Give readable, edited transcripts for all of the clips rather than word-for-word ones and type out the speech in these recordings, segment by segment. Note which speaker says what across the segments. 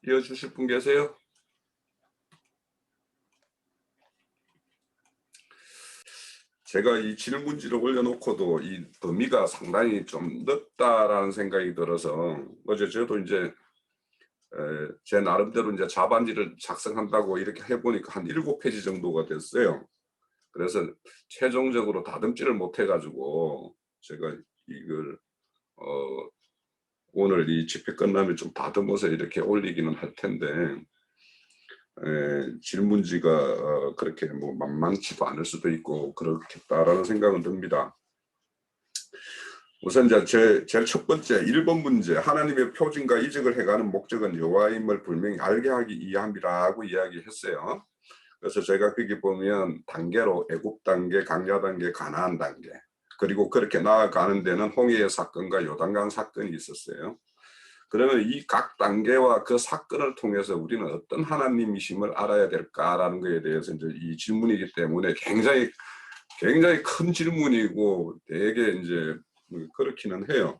Speaker 1: 이어주실 분 계세요? 제가 이 질문지를 올려놓고도 이 범위가 상당히 좀 넓다라는 생각이 들어서 어제 저도 이제 제 나름대로 이제 자반지를 작성한다고 이렇게 해보니까 한 7페이지 정도가 됐어요. 그래서 최종적으로 다듬지를 못해가지고 제가 이걸 어, 오늘 이 집회 끝나면 좀 다듬어서 이렇게 올리기는 할 텐데 질문지가 그렇게 뭐 만만치도 않을 수도 있고 그렇겠다라는 생각은 듭니다. 우선 이제 제일 첫 번째 1번 문제, 하나님의 표징과 이적을 해가는 목적은 여호와임을 분명히 알게 하기 이함이라고 이야기했어요. 그래서 제가 거기 보면 단계로 애굽 단계, 강야 단계, 가나안 단계, 그리고 그렇게 나아가는 데는 홍해의 사건과 요단강 사건이 있었어요. 그러면 이 각 단계와 그 사건을 통해서 우리는 어떤 하나님이심을 알아야 될까라는 것에 대해서 이제 이 질문이기 때문에 굉장히 큰 질문이고 되게 이제 그렇기는 해요.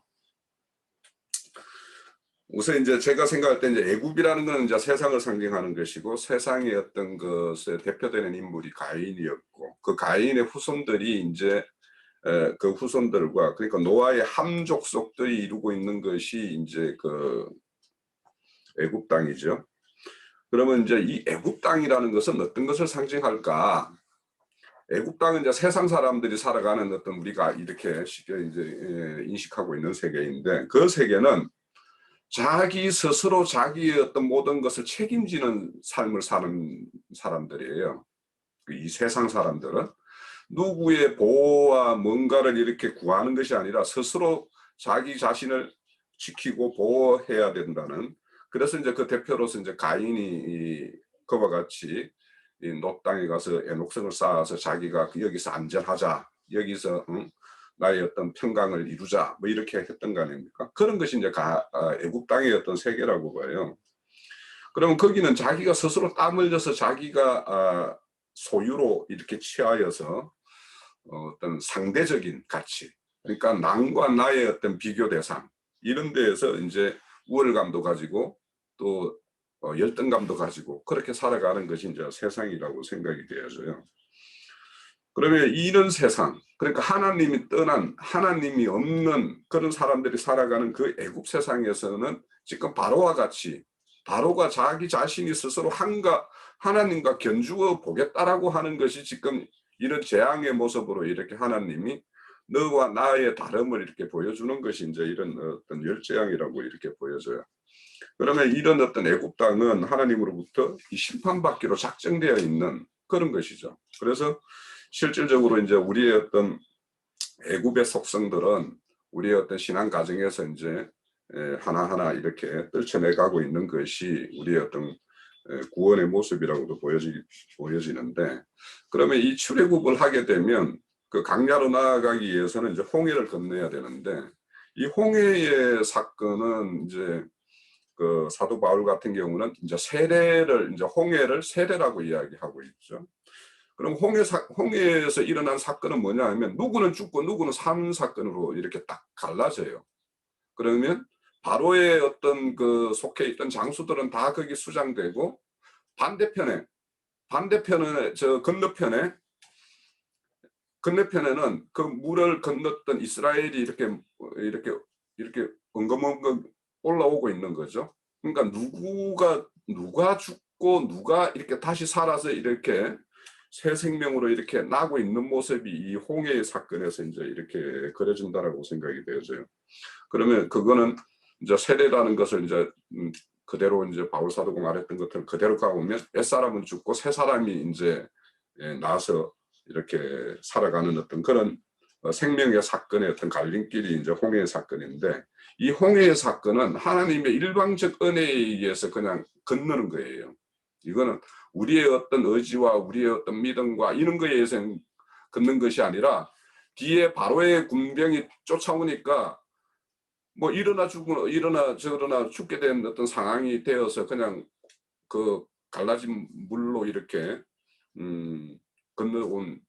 Speaker 1: 우선 이제 제가 생각할 때 이제 애굽이라는 것은 이제 세상을 상징하는 것이고 세상의 어떤 것에 대표되는 인물이 가인이었고 그 가인의 후손들이 이제 그 후손들과 그러니까 노아의 함 족속들이 이루고 있는 것이 이제 그 애굽 땅이죠. 그러면 이제 이 애굽 땅이라는 것은 어떤 것을 상징할까? 애국 땅은 이제 세상 사람들이 살아가는 어떤 우리가 이렇게 쉽게 이제 인식하고 있는 세계인데 그 세계는 자기 스스로 자기의 어떤 모든 것을 책임지는 삶을 사는 사람들이에요. 이 세상 사람들은 누구의 보호와 뭔가를 이렇게 구하는 것이 아니라 스스로 자기 자신을 지키고 보호해야 된다는, 그래서 이제 그 대표로서 이제 가인이 그와 같이 이 노 땅에 가서 애녹성을 쌓아서 자기가 여기서 안전하자, 여기서 나의 어떤 평강을 이루자, 뭐 이렇게 했던 거 아닙니까? 그런 것이 이제 애국 땅의 어떤 세계라고 봐요. 그러면 거기는 자기가 스스로 땀 흘려서 자기가 소유로 이렇게 취하여서 어떤 상대적인 가치, 그러니까 남과 나의 어떤 비교 대상, 이런 데에서 이제 우월감도 가지고 또 열등감도 가지고 그렇게 살아가는 것이 이제 세상이라고 생각이 되어져요. 그러면 이런 세상, 그러니까 하나님이 떠난, 하나님이 없는 그런 사람들이 살아가는 그 애굽 세상에서는 지금 바로와 같이, 바로가 자기 자신이 스스로 하나님과 견주어 보겠다라고 하는 것이 지금 이런 재앙의 모습으로 이렇게 하나님이 너와 나의 다름을 이렇게 보여주는 것이 이제 이런 어떤 열재앙이라고 이렇게 보여져요. 그러면 이런 어떤 애굽 땅은 하나님으로부터 이 심판받기로 작정되어 있는 그런 것이죠. 그래서 실질적으로 이제 우리의 어떤 애굽의 속성들은 우리의 어떤 신앙 과정에서 이제 하나하나 이렇게 떨쳐내가고 있는 것이 우리의 어떤 구원의 모습이라고도 보여지는데, 그러면 이 출애굽을 하게 되면 그 강야로 나아가기 위해서는 이제 홍해를 건너야 되는데, 이 홍해의 사건은 이제 그 사도 바울 같은 경우는 이제 세례를, 이제 홍해를 세례라고 이야기하고 있죠. 그럼 홍해에서 일어난 사건은 뭐냐 하면 누구는 죽고 누구는 사는 사건으로 이렇게 딱 갈라져요. 그러면 바로의 어떤 그 속해 있던 장수들은 다 거기 수장되고 반대편에 저 건너편에는 그 물을 건넜던 이스라엘이 이렇게 엉금엉금 올라오고 있는 거죠. 그러니까 누가 죽고 누가 이렇게 다시 살아서 이렇게 새 생명으로 이렇게 나고 있는 모습이 이 홍해의 사건에서 이제 이렇게 그려진다라고 생각이 되어져요. 그러면 그거는 이제 세례라는 것을 이제 그대로 이제 바울 사도가 말했던 것처럼 그대로 가보면 옛사람은 죽고 새 사람이 이제 나서 이렇게 살아가는 어떤 그런 생명의 사건의 어떤 갈림길이 이제 홍해의 사건인데, 이 홍해의 사건은 하나님의 일방적 은혜에 의해서 그냥 건너는 거예요. 이거는 우리의 어떤 의지와 우리의 어떤 믿음과 이런 거에 의해서 걷는 것이 아니라 뒤에 바로의 군병이 쫓아오니까 뭐 일어나 저러나 죽게 된 어떤 상황이 되어서 그냥 그 갈라진 물로 이렇게 건너온,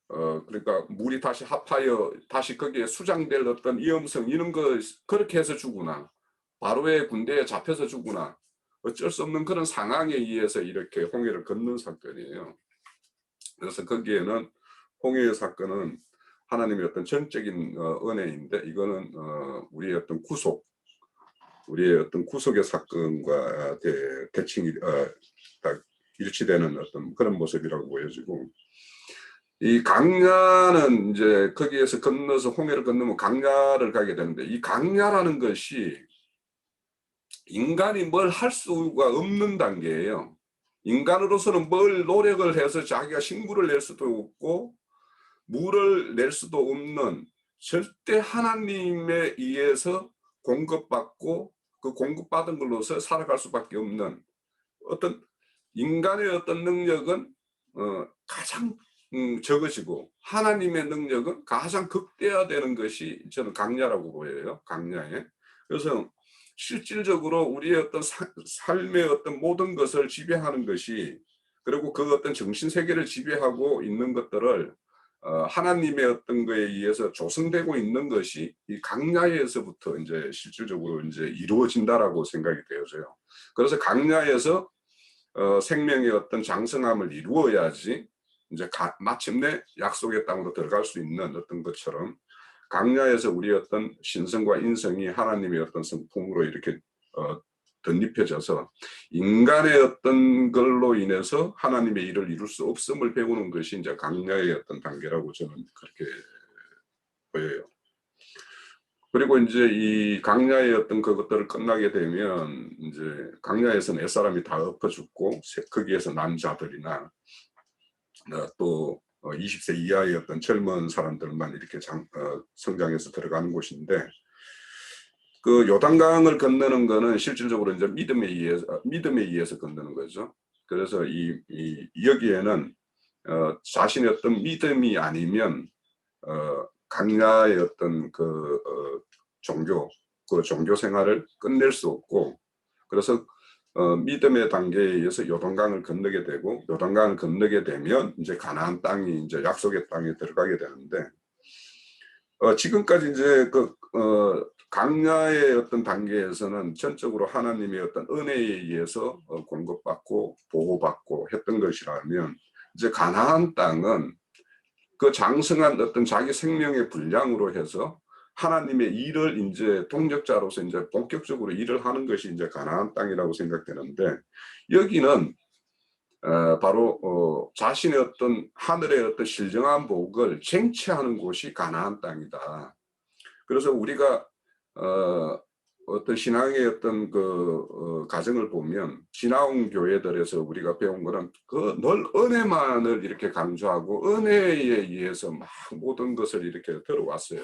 Speaker 1: 그러니까 물이 다시 합하여 다시 거기에 수장될 어떤 위험성 이런 거, 그렇게 해서 죽으나 바로의 군대에 잡혀서 죽으나 어쩔 수 없는 그런 상황에 의해서 이렇게 홍해를 건넌 사건이에요. 그래서 거기에는 홍해의 사건은 하나님의 어떤 전적인 은혜인데, 이거는 우리의 어떤 구속의 사건과 대칭이 딱 일치되는 어떤 그런 모습이라고 보여지고, 이 강야는 이제 거기에서 건너서 홍해를 건너면 강야를 가게 되는데, 이 강야라는 것이 인간이 뭘 할 수가 없는 단계예요. 인간으로서는 뭘 노력을 해서 자기가 식물을 낼 수도 없고 물을 낼 수도 없는, 절대 하나님에 의해서 공급받고 그 공급받은 걸로서 살아갈 수밖에 없는 어떤 인간의 어떤 능력은 가장 적어지고, 하나님의 능력은 가장 극대화되는 것이 저는 강야라고 보여요. 강야에. 그래서 실질적으로 우리의 어떤 삶의 어떤 모든 것을 지배하는 것이, 그리고 그 어떤 정신세계를 지배하고 있는 것들을 하나님의 어떤 거에 의해서 조성되고 있는 것이 이 강야에서부터 이제 실질적으로 이제 이루어진다라고 생각이 되어져요. 그래서 강야에서 생명의 어떤 장성함을 이루어야지 이제 마침내 약속의 땅으로 들어갈 수 있는 어떤 것처럼, 강야에서 우리의 어떤 신성과 인성이 하나님의 어떤 성품으로 이렇게 덧입혀져서 인간의 어떤 걸로 인해서 하나님의 일을 이룰 수 없음을 배우는 것이 이제 강야의 어떤 단계라고 저는 그렇게 보여요. 그리고 이제 이 강야의 어떤 그것들을 끝나게 되면 이제 강야에서는 옛사람이 다 엎어 죽고 거기에서 남자들이나 또 20세 이하의 어떤 젊은 사람들만 이렇게 성장해서 들어가는 곳인데, 그 요단강을 건너는 거는 실질적으로 이제 믿음에 의해서 건너는 거죠. 그래서 여기에는 자신의 어떤 믿음이 아니면 강야의 어떤 종교 생활을 끝낼 수 없고, 그래서 믿음의 단계에 의해서 요단강을 건너게 되고, 요단강을 건너게 되면 이제 가나안 땅이 이제 약속의 땅에 들어가게 되는데, 지금까지 이제 강야의 어떤 단계에서는 전적으로 하나님의 어떤 은혜에 의해서 공급받고 보호받고 했던 것이라면, 이제 가나안 땅은 그 장성한 어떤 자기 생명의 분량으로 해서 하나님의 일을 이제 동력자로서 이제 본격적으로 일을 하는 것이 이제 가나안 땅이라고 생각되는데, 여기는 바로 자신의 어떤 하늘의 어떤 신령한 복을 쟁취하는 곳이 가나안 땅이다. 그래서 우리가 어떤 신앙의 어떤 가정을 보면 지나온 교회들에서 우리가 배운 거는 늘 은혜만을 이렇게 강조하고 은혜에 의해서 막 모든 것을 이렇게 들어왔어요.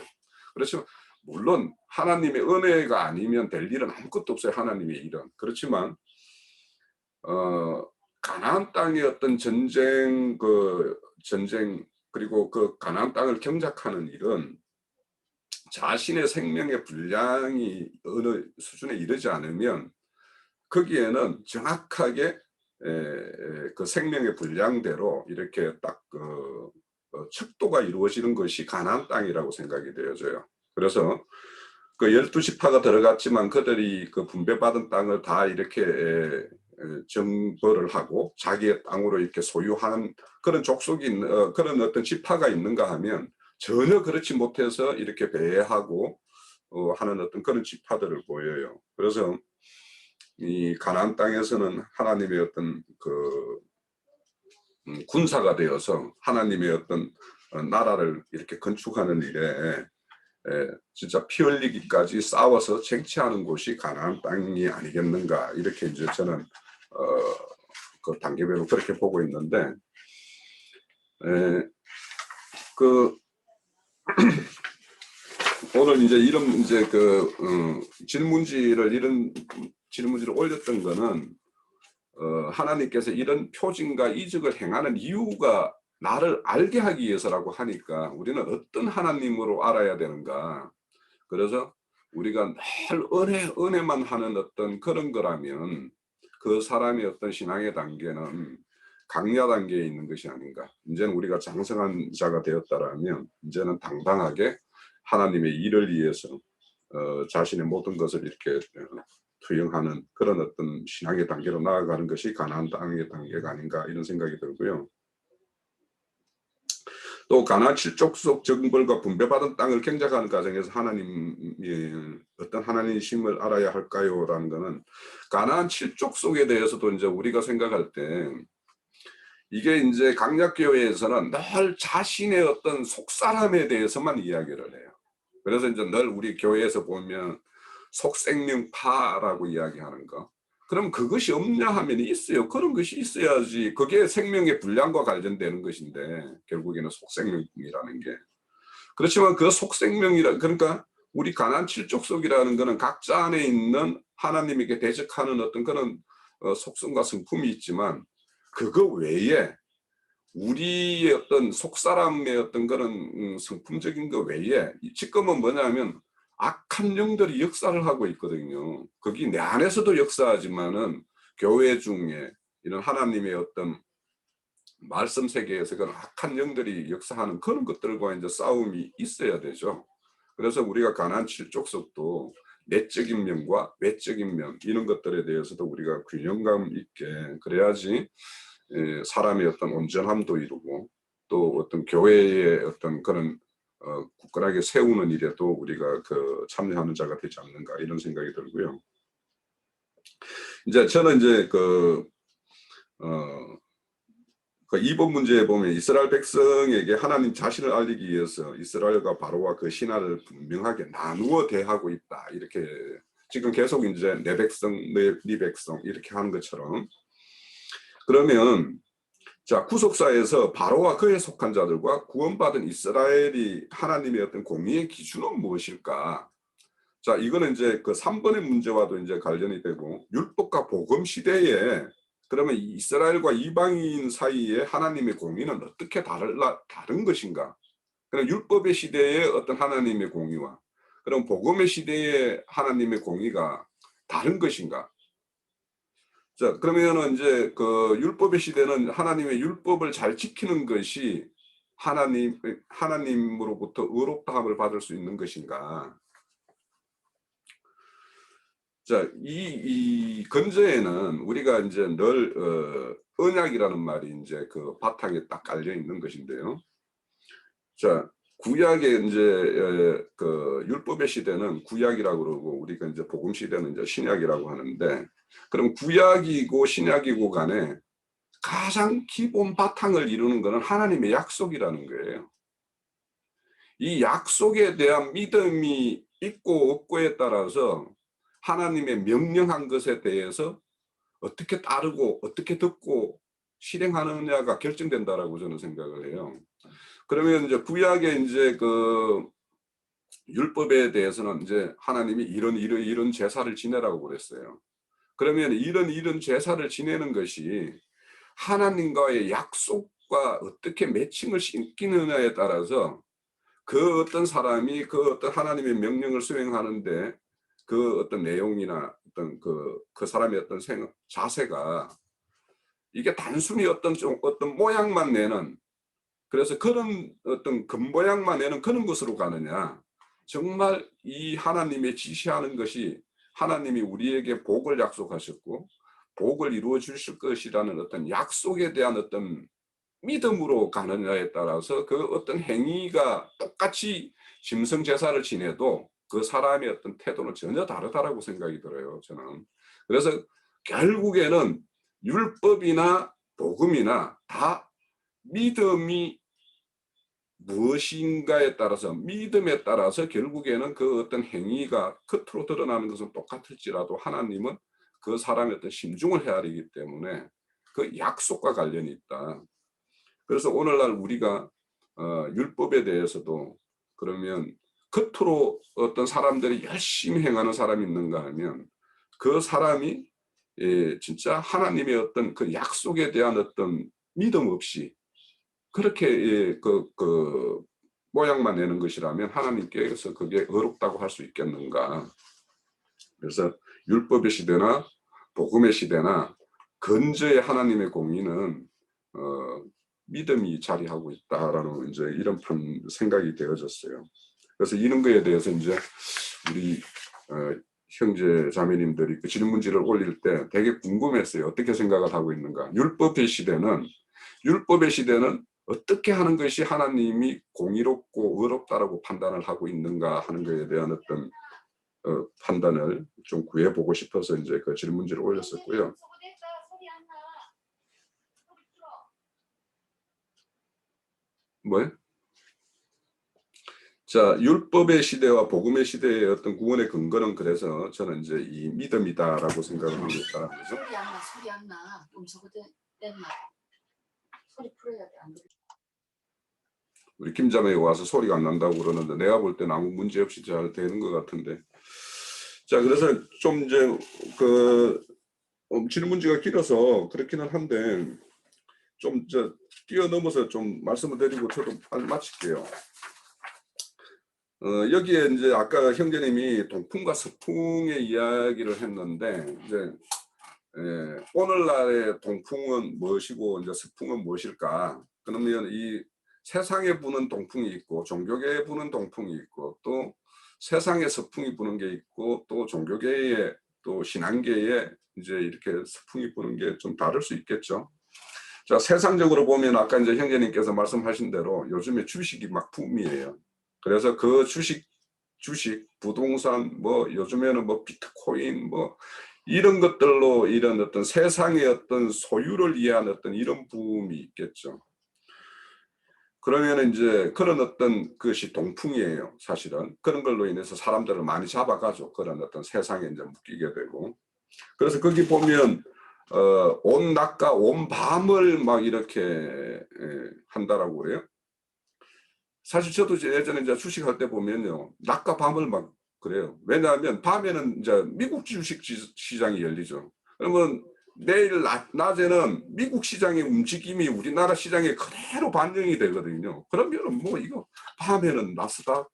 Speaker 1: 그렇지만 물론 하나님의 은혜가 아니면 될 일은 아무것도 없어요. 하나님의 일은. 그렇지만 가나안 땅의 어떤 전쟁 그리고 그 가나안 땅을 경작하는 일은 자신의 생명의 분량이 어느 수준에 이르지 않으면 거기에는 정확하게 그 생명의 분량대로 이렇게 딱 척도가 이루어지는 것이 가나안 땅이라고 생각이 되어져요. 그래서 그 12지파가 들어갔지만 그들이 그 분배받은 땅을 다 이렇게 정벌을 하고 자기의 땅으로 이렇게 소유하는 그런 족속이 그런 어떤 지파가 있는가 하면 전혀 그렇지 못해서 이렇게 배회하고 하는 어떤 그런 지파들을 보여요. 그래서 이 가나안 땅에서는 하나님의 어떤 군사가 되어서 하나님의 어떤 나라를 이렇게 건축하는 일에 진짜 피 흘리기까지 싸워서 쟁취하는 곳이 가나안 땅이 아니겠는가, 이렇게 이제 저는 그 단계별로 그렇게 보고 있는데, 오늘 이제 이런 이제 이런 질문지를 올렸던 거는 하나님께서 이런 표징과 이적을 행하는 이유가 나를 알게 하기 위해서라고 하니까 우리는 어떤 하나님으로 알아야 되는가. 그래서 우리가 늘 은혜만 하는 어떤 그런 거라면 그 사람의 어떤 신앙의 단계는 강야 단계에 있는 것이 아닌가. 이제는 우리가 장성한 자가 되었다라면 이제는 당당하게 하나님의 일을 위해서 자신의 모든 것을 이렇게 투영하는 그런 어떤 신앙의 단계로 나아가는 것이 가나안 땅의 단계가 아닌가 이런 생각이 들고요. 또 가나안 칠족속 정벌과 분배받은 땅을 경작하는 과정에서 하나님이 어떤 하나님이심을 알아야 할까요라는 것은 가나안 칠족속에 대해서도 이제 우리가 생각할 때 이게 이제 강약교회에서는 늘 자신의 어떤 속사람에 대해서만 이야기를 해요. 그래서 이제 늘 우리 교회에서 보면 속생명파라고 이야기하는 거. 그럼 그것이 없냐 하면 있어요. 그런 것이 있어야지. 그게 생명의 분량과 관련되는 것인데 결국에는 속생명이라는 게. 그렇지만 그 속생명이라 그러니까 우리 가나안 칠족속이라는 것은 각자 안에 있는 하나님에게 대적하는 어떤 그런 속성과 성품이 있지만 그거 외에 우리의 어떤 속사람의 어떤 그런 성품적인 것 외에 지금은 뭐냐면 악한 영들이 역사를 하고 있거든요. 거기 내 안에서도 역사하지만은 교회 중에 이런 하나님의 어떤 말씀 세계에서 그런 악한 영들이 역사하는 그런 것들과 이제 싸움이 있어야 되죠. 그래서 우리가 가나안 칠족속도 내적인 면과 외적인 면 이런 것들에 대해서도 우리가 균형감 있게 그래야지 사람의 어떤 온전함도 이루고 또 어떤 교회의 어떤 그런 굳건하게 세우는 일에도 우리가 그 참여하는 자가 되지 않는가 이런 생각이 들고요. 이제 저는 이제 그 2번 문제에 보면 이스라엘 백성에게 하나님 자신을 알리기 위해서 이스라엘과 바로와 그 신하를 분명하게 나누어 대하고 있다. 이렇게 지금 계속 이제 내 백성, 네 백성 이렇게 하는 것처럼 그러면 자, 구속사에서 바로와 그에 속한 자들과 구원받은 이스라엘이 하나님의 어떤 공의의 기준은 무엇일까? 자, 이거는 이제 그 3번의 문제와도 이제 관련이 되고 율법과 복음 시대에 그러면 이스라엘과 이방인 사이에 하나님의 공의는 어떻게 다른 것인가? 그럼 율법의 시대에 어떤 하나님의 공의와 그럼 복음의 시대에 하나님의 공의가 다른 것인가? 자, 그러면은 이제 그 율법의 시대는 하나님의 율법을 잘 지키는 것이 하나님으로부터 의롭다함을 받을 수 있는 것인가? 자, 이 근저에는 우리가 이제 늘 언약이라는 말이 이제 그 바탕에 딱 깔려 있는 것인데요. 자, 구약의 이제 그 율법의 시대는 구약이라고 그러고 우리가 이제 복음 시대는 이제 신약이라고 하는데 그럼 구약이고 신약이고 간에 가장 기본 바탕을 이루는 것은 하나님의 약속이라는 거예요. 이 약속에 대한 믿음이 있고 없고에 따라서 하나님의 명령한 것에 대해서 어떻게 따르고 어떻게 듣고 실행하느냐가 결정된다라고 저는 생각을 해요. 그러면 이제 구약의 이제 그 율법에 대해서는 이제 하나님이 이런 제사를 지내라고 그랬어요. 그러면 이런 제사를 지내는 것이 하나님과의 약속과 어떻게 매칭을 시키느냐에 따라서 그 어떤 사람이 그 어떤 하나님의 명령을 수행하는데 그 어떤 내용이나 어떤 그 사람의 어떤 자세가 이게 단순히 어떤 모양만 내는 그래서 그런 어떤 겉모양만 내는 그런 것으로 가느냐 정말 이 하나님의 지시하는 것이 하나님이 우리에게 복을 약속하셨고 복을 이루어 주실 것이라는 어떤 약속에 대한 어떤 믿음으로 가느냐에 따라서 그 어떤 행위가 똑같이 짐승 제사를 지내도 그 사람의 어떤 태도는 전혀 다르다라고 생각이 들어요, 저는. 그래서 결국에는 율법이나 복음이나 다 믿음이 무엇인가에 따라서 믿음에 따라서 결국에는 그 어떤 행위가 겉으로 드러나는 것은 똑같을지라도 하나님은 그 사람의 어떤 심중을 헤아리기 때문에 그 약속과 관련이 있다. 그래서 오늘날 우리가 율법에 대해서도 그러면 겉으로 어떤 사람들이 열심히 행하는 사람이 있는가 하면 그 사람이 진짜 하나님의 어떤 그 약속에 대한 어떤 믿음 없이 그렇게 그 모양만 내는 것이라면 하나님께서 그게 어렵다고 할 수 있겠는가. 그래서 율법의 시대나 복음의 시대나 근저의 하나님의 공의는 믿음이 자리하고 있다라는 이제 이런 생각이 되어졌어요. 그래서 이런 거에 대해서 이제 우리 형제 자매님들이 그 질문지를 올릴 때 되게 궁금했어요. 어떻게 생각을 하고 있는가. 율법의 시대는 어떻게 하는 것이 하나님이 공의롭고 의롭다라고 판단을 하고 있는가 하는 것에 대한 어떤 판단을 좀 구해보고 싶어서 이제 그 질문지를 올렸었고요. 뭐요? 자, 율법의 시대와 복음의 시대의 어떤 구원의 근거는 그래서 저는 이제 이 믿음이다라고 생각을 합니다.
Speaker 2: 소리 안 나. 소리 풀어야 돼. 안 그래?
Speaker 1: 우리 김자매가 와서 소리가 안 난다고 그러는데 내가 볼 때는 아무 문제 없이 잘 되는 것 같은데. 자, 그래서 좀 이제 그 질문지가 길어서 그렇기는 한데 좀 뛰어넘어서 좀 말씀을 드리고 저도 마칠게요. 여기에 이제 아까 형제님이 동풍과 서풍의 이야기를 했는데 이제 오늘날의 동풍은 무엇이고 이제 서풍은 무엇일까? 그러면 이 세상에 부는 동풍이 있고 종교계에 부는 동풍이 있고 또 세상에 서풍이 부는 게 있고 또 종교계에 또 신앙계에 이제 이렇게 서풍이 부는 게 좀 다를 수 있겠죠. 자, 세상적으로 보면 아까 이제 형제님께서 말씀하신 대로 요즘에 주식이 막 붐이에요. 그래서 그 주식, 부동산, 뭐 요즘에는 뭐 비트코인, 뭐 이런 것들로 이런 어떤 세상의 어떤 소유를 위한 어떤 이런 붐이 있겠죠. 그러면 이제 그런 어떤 것이 동풍이에요, 사실은. 그런 걸로 인해서 사람들을 많이 잡아가죠. 그런 어떤 세상에 이제 묶이게 되고. 그래서 거기 보면 온 낮과 온 밤을 막 이렇게 한다라고 그래요. 사실 저도 예전에 이제 주식할 때 보면요, 낮과 밤을 막 그래요. 왜냐하면 밤에는 이제 미국 주식 시장이 열리죠. 그러면 내일 낮에는 미국 시장의 움직임이 우리나라 시장에 그대로 반영이 되거든요. 그러면 뭐 이거 밤에는 나스닥,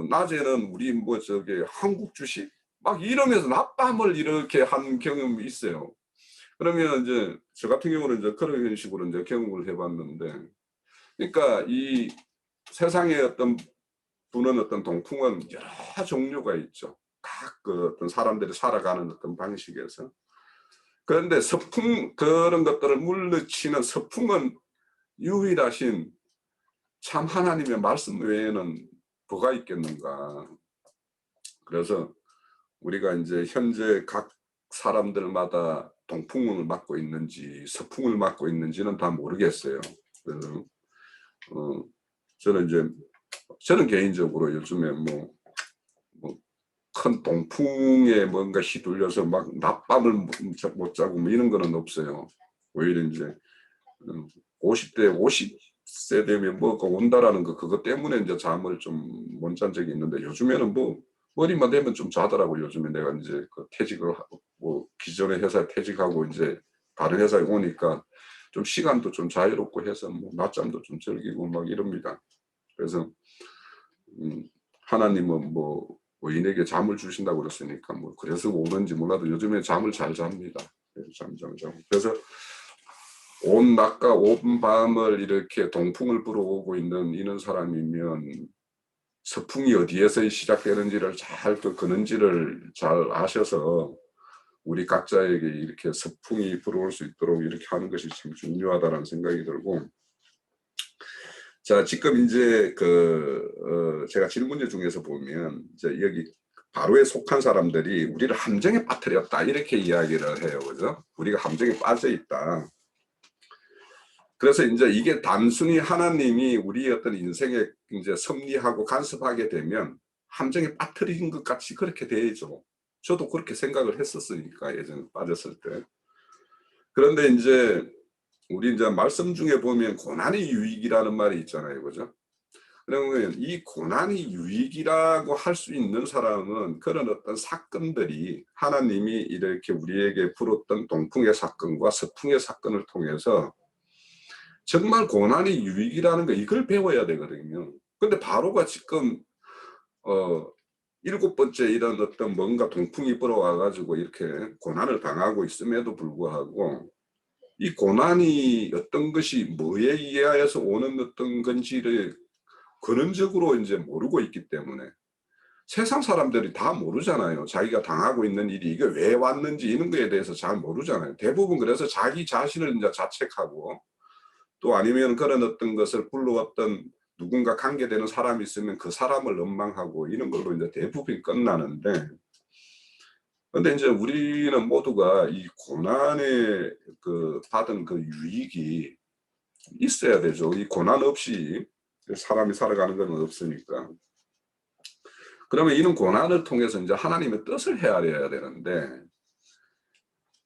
Speaker 1: 낮에는 우리 뭐 저기 한국 주식 막 이러면서 낮밤을 이렇게 한 경험이 있어요. 그러면 이제 저 같은 경우는 이제 그런 식으로 이제 경험을 해봤는데, 그러니까 이 세상의 어떤 부는 어떤 동풍은 여러 종류가 있죠. 각 그 어떤 사람들이 살아가는 어떤 방식에서. 그런데 서풍 그런 것들을 물리치는 서풍은 유일하신 참 하나님의 말씀 외에는 뭐가 있겠는가. 그래서 우리가 이제 현재 각 사람들마다 동풍을 맞고 있는지 서풍을 맞고 있는지는 다 모르겠어요. 그래서 저는 개인적으로 요즘에 뭐 큰 동풍에 뭔가 휘둘려서 막 낮밤을 못 자고 뭐 이런 거는 없어요. 오히려 이제 50세 되면 뭐가 온다라는 거 그것 때문에 이제 잠을 좀 못 잔 적이 있는데 요즘에는 뭐 머리만 대면 좀 자더라고요. 요즘에 내가 이제 그 퇴직을 하고 뭐 기존의 회사에 퇴직하고 이제 다른 회사에 오니까 좀 시간도 좀 자유롭고 해서 뭐 낮잠도 좀 즐기고 막 이럽니다. 그래서 하나님은 뭐 의인에게 잠을 주신다고 그랬으니까 뭐 그래서 오는지 몰라도 요즘에 잠을 잘 잡니다. 잠. 그래서 온 낮과 온 밤을 이렇게 동풍을 불어오고 있는 이런 사람이면 서풍이 어디에서 시작되는지를 잘 그는지를 잘 아셔서 우리 각자에게 이렇게 서풍이 불어올 수 있도록 이렇게 하는 것이 참 중요하다는 생각이 들고, 자, 지금 이제 제가 질문지 중에서 보면 이제 여기 바로에 속한 사람들이 우리를 함정에 빠뜨렸다 이렇게 이야기를 해요, 그죠? 우리가 함정에 빠져 있다. 그래서 이제 이게 단순히 하나님이 우리 어떤 인생에 이제 섭리하고 간섭하게 되면 함정에 빠뜨린 것 같이 그렇게 되죠. 저도 그렇게 생각을 했었으니까 예전에 빠졌을 때. 그런데 이제 우리 이제 말씀 중에 보면 고난이 유익이라는 말이 있잖아요, 그죠? 그러면 이 고난이 유익이라고 할 수 있는 사람은 그런 어떤 사건들이 하나님이 이렇게 우리에게 풀었던 동풍의 사건과 서풍의 사건을 통해서 정말 고난이 유익이라는 거 이걸 배워야 되거든요. 근데 바로가 지금 7번째 이런 어떤 뭔가 동풍이 불어와 가지고 이렇게 고난을 당하고 있음에도 불구하고 이 고난이 어떤 것이 뭐에 의해서 오는 어떤 건지를 근원적으로 이제 모르고 있기 때문에 세상 사람들이 다 모르잖아요. 자기가 당하고 있는 일이 이게 왜 왔는지 이런 거에 대해서 잘 모르잖아요. 대부분 그래서 자기 자신을 이제 자책하고 또 아니면 그런 어떤 것을 불러왔던 누군가 관계되는 사람이 있으면 그 사람을 원망하고 이런 걸로 이제 대부분이 끝나는데 근데 이제 우리는 모두가 이 고난에 받은 그 유익이 있어야 되죠. 이 고난 없이 사람이 살아가는 건 없으니까. 그러면 이런 고난을 통해서 이제 하나님의 뜻을 헤아려야 되는데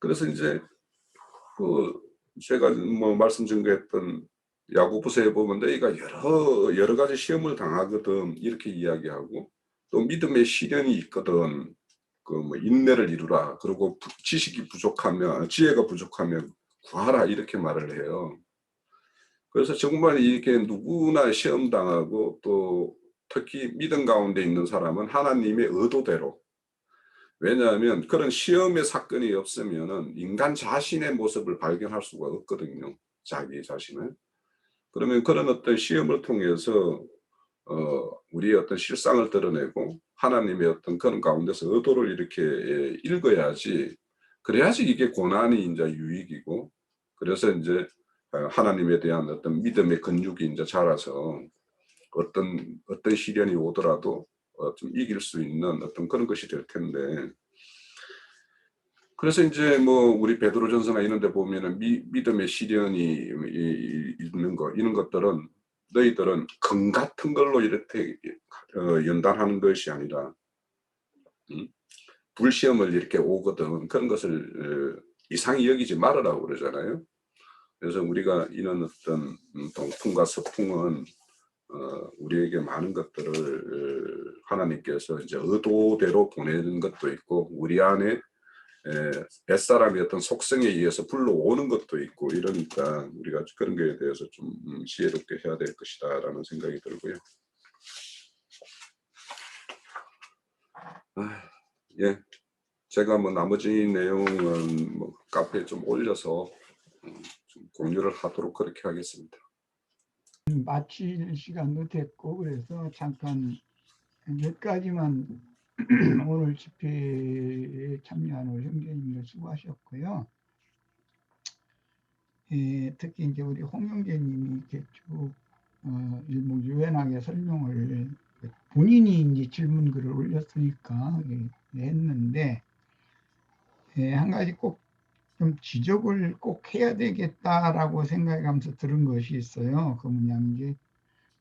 Speaker 1: 그래서 이제 그 제가 뭐 말씀 증거했던 야고보서에 보면 너희가 여러 가지 시험을 당하거든 이렇게 이야기하고 또 믿음의 시련이 있거든 그 뭐 인내를 이루라 그리고 지식이 부족하면 지혜가 부족하면 구하라 이렇게 말을 해요. 그래서 정말 이렇게 누구나 시험 당하고 또 특히 믿음 가운데 있는 사람은 하나님의 의도대로 왜냐하면 그런 시험의 사건이 없으면은 인간 자신의 모습을 발견할 수가 없거든요. 자기 자신을. 그러면 그런 어떤 시험을 통해서 우리의 어떤 실상을 드러내고 하나님의 어떤 그런 가운데서 의도를 이렇게 읽어야지 그래야지 이게 고난이 인제 유익이고 그래서 인제 하나님에 대한 어떤 믿음의 근육이 인제 자라서 어떤 시련이 오더라도 좀 이길 수 있는 어떤 그런 것이 될 텐데 그래서 인제 뭐 우리 베드로전서나 이런 데 보면은 믿음의 시련이 있는 거 이런 것들은 너희들은 금 같은 걸로 이렇게 연단하는 것이 아니라 음 불시험을 이렇게 오거든 그런 것을 이상히 여기지 말으라고 그러잖아요. 그래서 우리가 이런 어떤 동풍과 서풍은 우리에게 많은 것들을 하나님께서 이제 의도대로 보내는 것도 있고 우리 안에 뱃사람의 어떤 속성에 의해서 불러오는 것도 있고 이러니까 우리가 그런 거에 대해서 좀 지혜롭게 해야 될 것이다라는 생각이 들고요. 예, 제가 뭐 나머지 내용은 뭐 카페에 좀 올려서 좀 공유를 하도록 그렇게 하겠습니다.
Speaker 3: 마칠 시간도 됐고 그래서 잠깐 몇 가지만 오늘 집회에 참여한 우리 형제님들 수고하셨고요. 특히 이제 우리 홍 형제님이 이렇게 쭉 일목요연하게 설명을 본인이 이제 질문글을 올렸으니까 했는데 한 가지 꼭 좀 지적을 꼭 해야 되겠다라고 생각하면서 들은 것이 있어요. 그 뭐냐면 이제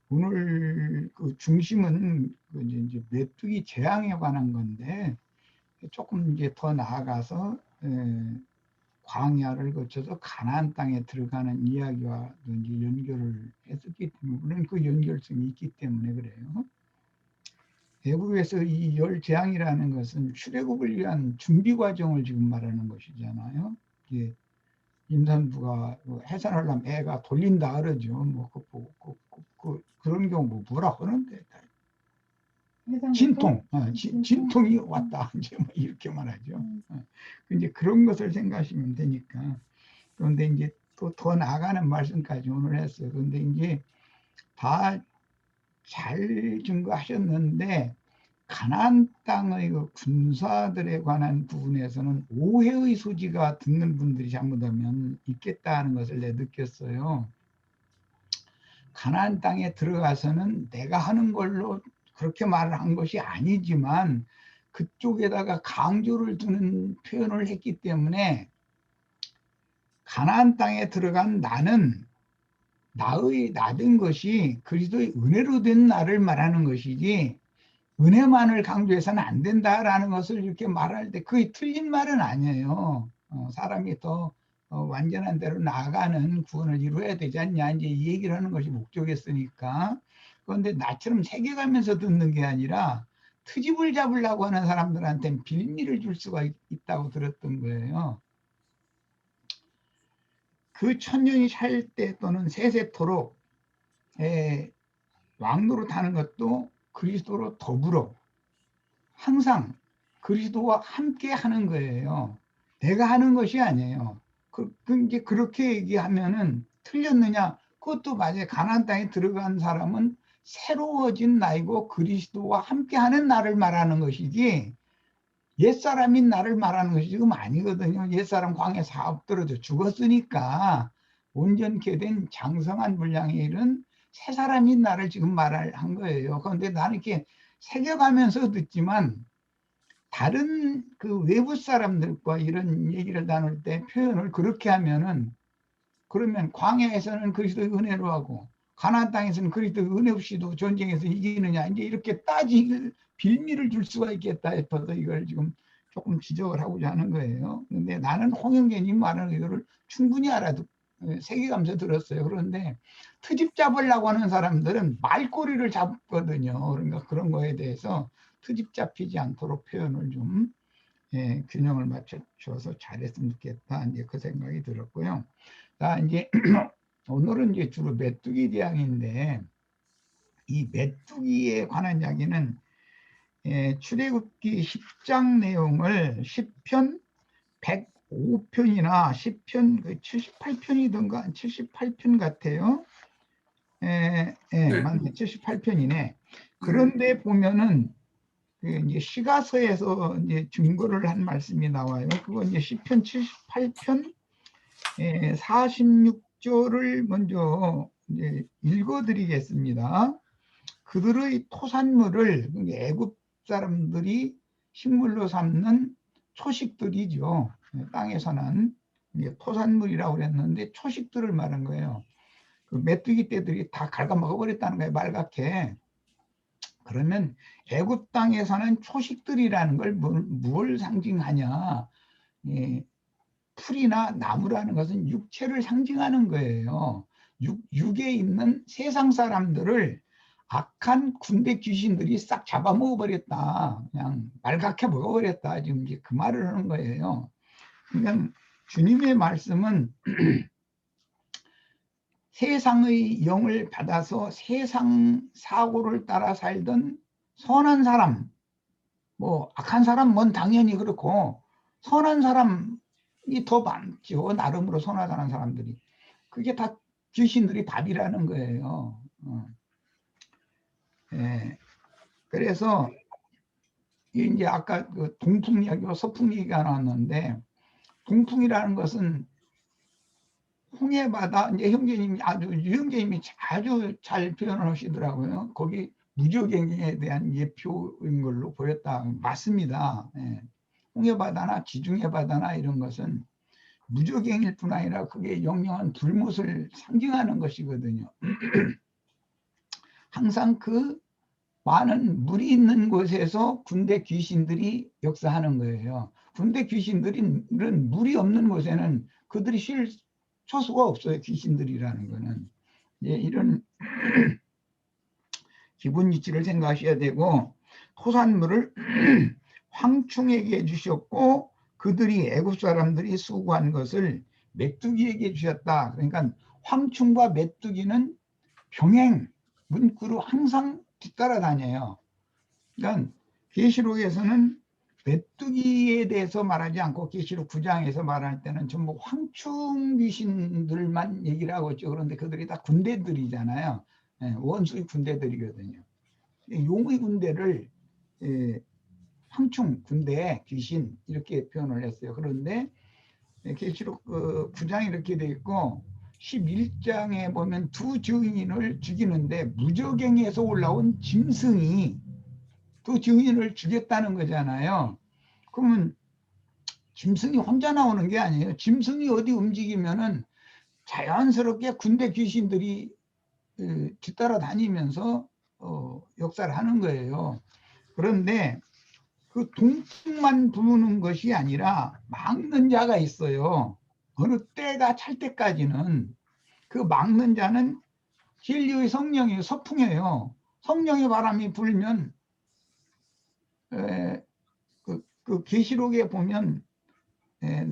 Speaker 3: 오늘 그 중심은 그 이제 메뚜기 재앙에 관한 건데 조금 이제 더 나아가서 광야를 거쳐서 가나안 땅에 들어가는 이야기와 이제 연결을 했었기 때문에 물론 그 연결성이 있기 때문에 그래요. 애국에서 이 열 재앙이라는 것은 출애굽을 위한 준비 과정을 지금 말하는 것이잖아요. 이게 임산부가 해산하려면 애가 돌린다 그러죠. 뭐 그런 경우 뭐 뭐라 그러는데 진통, 진통이 왔다 이제 뭐 이렇게 말하죠. 이제 그런 것을 생각하시면 되니까 그런데 이제 또 더 나아가는 말씀까지 오늘 했어요. 그런데 이제 다 잘 증거하셨는데 가나안 땅의 그 군사들에 관한 부분에서는 오해의 소지가 듣는 분들이 잘못하면 있겠다는 것을 내가 느꼈어요. 가나안 땅에 들어가서는 내가 하는 걸로 그렇게 말을 한 것이 아니지만 그쪽에다가 강조를 두는 표현을 했기 때문에 가나안 땅에 들어간 나는 나된 것이 그리스도의 은혜로 된 나를 말하는 것이지 은혜만을 강조해서는 안 된다라는 것을 이렇게 말할 때 그게 틀린 말은 아니에요. 사람이 더 완전한 대로 나아가는 구원을 이루어야 되지 않냐 이제 이 얘기를 하는 것이 목적이었으니까. 그런데 나처럼 새겨가면서 듣는 게 아니라 트집을 잡으려고 하는 사람들한테는 빌미를 줄 수가 있다고 들었던 거예요. 그 천년이 살 때 또는 세세토록 왕노릇하는 것도 그리스도로 더불어 항상 그리스도와 함께 하는 거예요. 내가 하는 것이 아니에요. 이제 그렇게 얘기하면은 틀렸느냐? 그것도 맞아요. 가나안 땅에 들어간 사람은 새로워진 나이고 그리스도와 함께하는 나를 말하는 것이지 옛사람인 나를 말하는 것이 지금 아니거든요. 옛사람 광야에서 엎드러져 죽었으니까 온전케 된 장성한 분량의 일은 새 사람인 나를 지금 말한 거예요. 그런데 나는 이렇게 새겨가면서 듣지만 다른 그 외부 사람들과 이런 얘기를 나눌 때 표현을 그렇게 하면은 그러면 광야에서는 그리스도의 은혜로 하고 가나안 땅에서는 그리스도의 은혜 없이도 전쟁에서 이기느냐 이제 이렇게 따질 빌미를 줄 수가 있겠다 싶어서 이걸 지금 조금 지적을 하고자 하는 거예요. 근데 나는 홍영재님 말하는 의도를 충분히 새겨가면서 들었어요. 그런데 트집 잡으려고 하는 사람들은 말꼬리를 잡거든요. 그러니까 그런 거에 대해서 트집 잡히지 않도록 표현을 좀 균형을 맞춰서 잘했으면 좋겠다. 이제 그 생각이 들었고요. 자, 이제 오늘은 이제 주로 메뚜기 대항인데 이 메뚜기에 관한 이야기는 출애굽기 10장 내용을 10편 105편이나 10편 78편이던가 78편 같아요.
Speaker 1: 네.
Speaker 3: 맞네. 78편이네. 그런데 보면은 이제 시가서에서 이제 증거를 한 말씀이 나와요. 그거 이제 10편 78편 46절을 먼저 이제 읽어드리겠습니다. 그들의 토산물을 애굽 사람들이 식물로 삼는 초식들이죠. 땅에서는 토산물이라고 그랬는데 초식들을 말한 거예요. 그 메뚜기 떼들이 다 갉아먹어 버렸다는 거예요. 말갛게. 그러면 애굽 땅에 사는 초식들이라는 걸 뭘 상징하냐? 풀이나 나무라는 것은 육체를 상징하는 거예요. 육에 있는 세상 사람들을 악한 군대 귀신들이 싹 잡아먹어 버렸다. 그냥 말갛게 먹어버렸다. 지금 이제 그 말을 하는 거예요. 그러니까 주님의 말씀은 세상의 영을 받아서 세상 사고를 따라 살던 선한 사람, 뭐 악한 사람은 당연히 그렇고 선한 사람이 더 많죠. 나름으로 선하다는 사람들이. 그게 다 귀신들이 답이라는 거예요. 그래서 이제 아까 그 동풍 이야기와 서풍 얘기가 나왔는데 동풍이라는 것은 홍해바다, 이제 형제님이 유형제님이 아주 잘 표현을 하시더라고요. 거기 무적행에 대한 예표인 걸로 보였다. 맞습니다. 홍해바다나 지중해바다나 이런 것은 무적행일 뿐 아니라 그게 영영한 불못을 상징하는 것이거든요. 항상 그 많은 물이 있는 곳에서 군대 귀신들이 역사하는 거예요. 군대 귀신들은 물이 없는 곳에는 그들이 쉴 처수가 없어요. 귀신들이라는 거는. 이런 기본 이치를 생각하셔야 되고 토산물을 황충에게 주셨고 그들이 애굽 사람들이 수고한 것을 메뚜기에게 주셨다. 그러니까 황충과 메뚜기는 병행 문구로 항상 뒤따라 다녀요. 그러니까 계시록에서는 메뚜기에 대해서 말하지 않고 계시록 9장에서 말할 때는 전부 황충 귀신들만 얘기를 하고 있죠. 그런데 그들이 다 군대들이잖아요. 원수의 군대들이거든요. 용의 군대를 황충, 군대, 귀신 이렇게 표현을 했어요. 그런데 계시록 9장이 이렇게 돼 있고 11장에 보면 두 증인을 죽이는데 무적행에서 올라온 짐승이 두 증인을 죽였다는 거잖아요. 그러면 짐승이 혼자 나오는 게 아니에요. 짐승이 어디 움직이면은 자연스럽게 군대 귀신들이 뒤따라 다니면서 역사를 하는 거예요. 그런데 그 동풍만 부는 것이 아니라 막는 자가 있어요. 어느 때가 찰 때까지는 그 막는 자는 진리의 성령이에요. 서풍이에요. 성령의 바람이 불면 그 계시록에 보면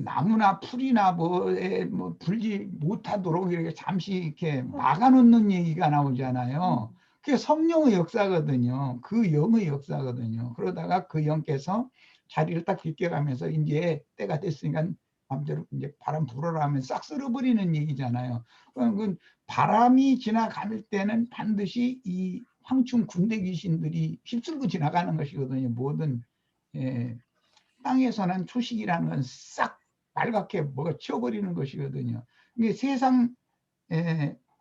Speaker 3: 나무나 풀이나 뭐에 뭐 불지 못하도록 이렇게 잠시 이렇게 막아놓는 얘기가 나오잖아요. 그게 성령의 역사거든요. 그 영의 역사거든요. 그러다가 그 영께서 자리를 딱 비껴가면서 이제 때가 됐으니까 마음대로 이제 바람 불어라 하면 싹 쓸어버리는 얘기잖아요. 그 바람이 지나갈 때는 반드시 이 황충 군대 귀신들이 휩쓸고 지나가는 것이거든요. 모든 땅에서 난 초식이라는 건 싹 빨갛게 뭐가 치워버리는 것이거든요. 이게 세상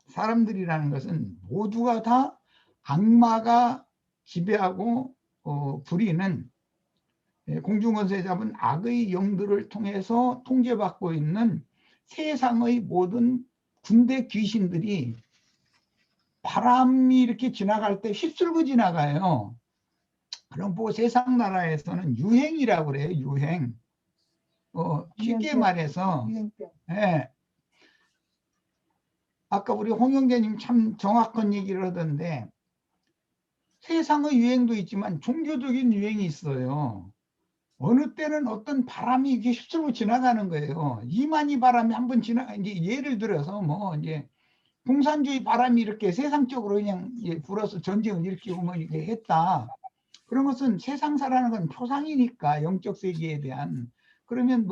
Speaker 3: 사람들이라는 것은 모두가 다 악마가 지배하고 부리는 공중권세 잡은 악의 영들을 통해서 통제받고 있는 세상의 모든 군대 귀신들이 바람이 이렇게 지나갈 때 휩쓸고 지나가요. 그럼 뭐 세상 나라에서는 유행이라고 그래요. 유행. 쉽게 말해서 아까 우리 홍영재님 참 정확한 얘기를 하던데 세상의 유행도 있지만 종교적인 유행이 있어요. 어느 때는 어떤 바람이 이렇게 휩쓸고 지나가는 거예요. 이만희 바람이 한번 이제 예를 들어서 뭐 이제 공산주의 바람이 이렇게 세상적으로 그냥 불어서 전쟁을 일으키고 뭐 이렇게 했다. 그런 것은 세상사라는 건 초상이니까 영적 세계에 대한. 그러면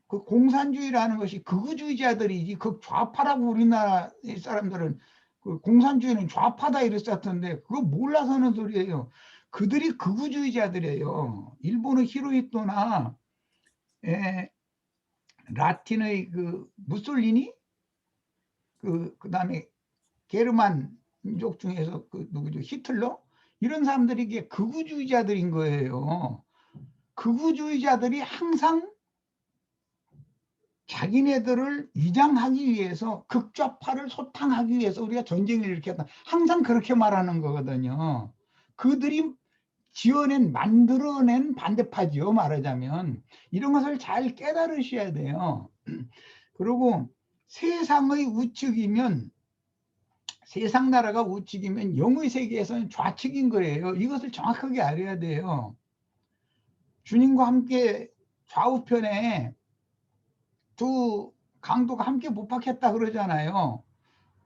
Speaker 3: 그 공산주의라는 것이 극우주의자들이지 극좌파라고 우리나라 사람들은 그 공산주의는 좌파다 이랬었던데 그거 몰라서 하는 소리예요. 그들이 극우주의자들이에요. 일본의 히로히토나 라틴의 그 무솔리니 그다음에 게르만 민족 중에서 그 누구죠? 히틀러 이런 사람들이 이게 극우주의자들인 거예요. 극우주의자들이 항상 자기네들을 위장하기 위해서 극좌파를 소탕하기 위해서 우리가 전쟁을 일으켰다. 항상 그렇게 말하는 거거든요. 그들이 만들어낸 반대파지요. 말하자면 이런 것을 잘 깨달으셔야 돼요. 그리고 세상의 우측이면 세상 나라가 우측이면 영의 세계에서는 좌측인 거예요. 이것을 정확하게 알아야 돼요. 주님과 함께 좌우편에 두 강도가 함께 못 박혔다 그러잖아요.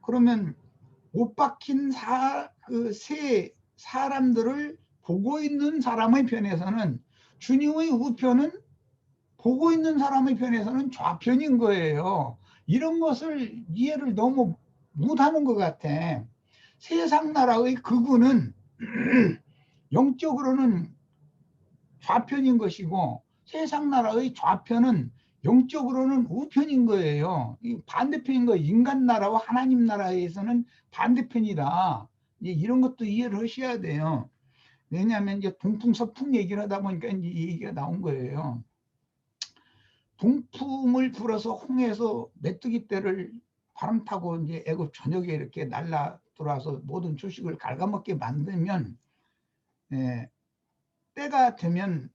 Speaker 3: 그러면 못 박힌 세 사람들을 보고 있는 사람의 편에서는 주님의 우편은 보고 있는 사람의 편에서는 좌편인 거예요. 이런 것을 이해를 너무 못하는 것 같아. 세상 나라의 극우는 영적으로는 좌편인 것이고 세상 나라의 좌편은 영적으로는 우편인 거예요. 이 반대편인 거예요. 인간 나라와 하나님 나라에서는 반대편이다. 이런 것도 이해를 하셔야 돼요. 왜냐하면 이제 동풍 서풍 얘기를 하다 보니까 이제 이 얘기가 나온 거예요. 동풍을 불어서 홍해에서 메뚜기 떼를 바람 타고 이제 애굽 전역에 이렇게 날라 들어와서 모든 주식을 갉아먹게 만들면 때가 되면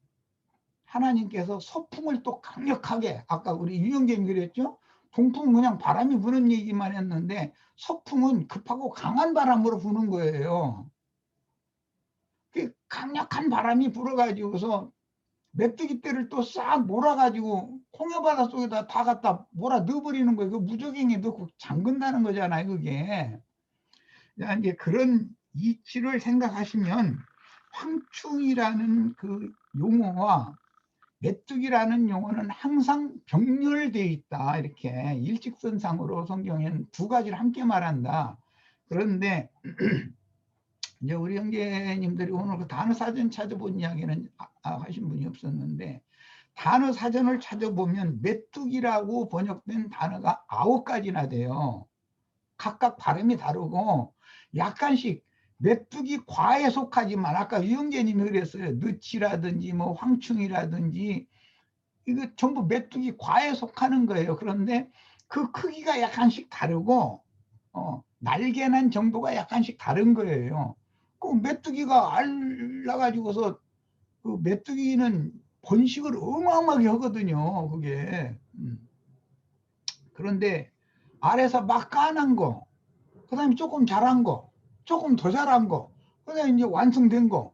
Speaker 3: 하나님께서 서풍을 또 강력하게 아까 우리 유영재님 그랬죠? 동풍은 그냥 바람이 부는 얘기만 했는데 서풍은 급하고 강한 바람으로 부는 거예요. 그 강력한 바람이 불어가지고서 메뚜기 떼를 또 싹 몰아가지고 홍해바다 속에다 다 갖다 몰아 넣어버리는 거예요. 그 무적행에 넣고 잠근다는 거잖아요. 그게 이제 그런 이치를 생각하시면 황충이라는 그 용어와 메뚜기라는 용어는 항상 병렬되어 있다. 이렇게 일직선상으로 성경에는 두 가지를 함께 말한다. 그런데 이제 우리 형제님들이 오늘 그 단어 사전 찾아본 이야기는 하신 분이 없었는데 단어 사전을 찾아보면 메뚜기라고 번역된 단어가 9가지나 돼요. 각각 발음이 다르고 약간씩 메뚜기 과에 속하지만 아까 유영재님이 그랬어요. 느치라든지 뭐 황충이라든지 이거 전부 메뚜기 과에 속하는 거예요. 그런데 그 크기가 약간씩 다르고 날개난 정도가 약간씩 다른 거예요. 그 메뚜기가 알라가지고서 그 메뚜기는 번식을 어마어마하게 하거든요. 그게 그런데 알에서 막 까난 거, 그 다음에 조금 자란 거, 조금 더 자란 거, 그 다음에 이제 완성된 거,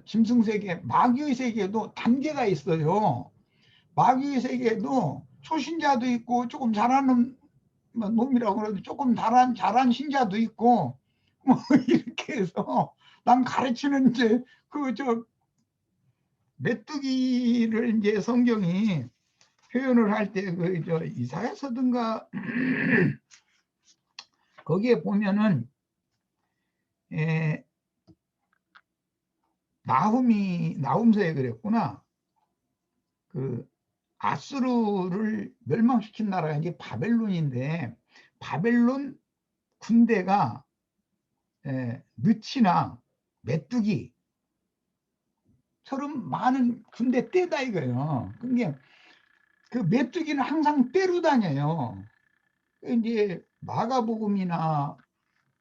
Speaker 3: 짐승 세계, 마귀의 세계에도 단계가 있어요. 마귀의 세계에도 초신자도 있고 조금 자라는 놈이라고 그러는데 조금 자란 신자도 있고 뭐 이렇게 해서 난 가르치는 이제 메뚜기를 이제 성경이 표현을 할 때 그 저 이사야서든가 거기에 보면은 나훔서에 그랬구나. 그 아수르를 멸망시킨 나라가 이제 바벨론인데 바벨론 군대가 느치나 메뚜기 처럼 많은 군대 떼다 이거예요. 그게 그 메뚜기는 항상 떼로 다녀요. 이제 마가복음이나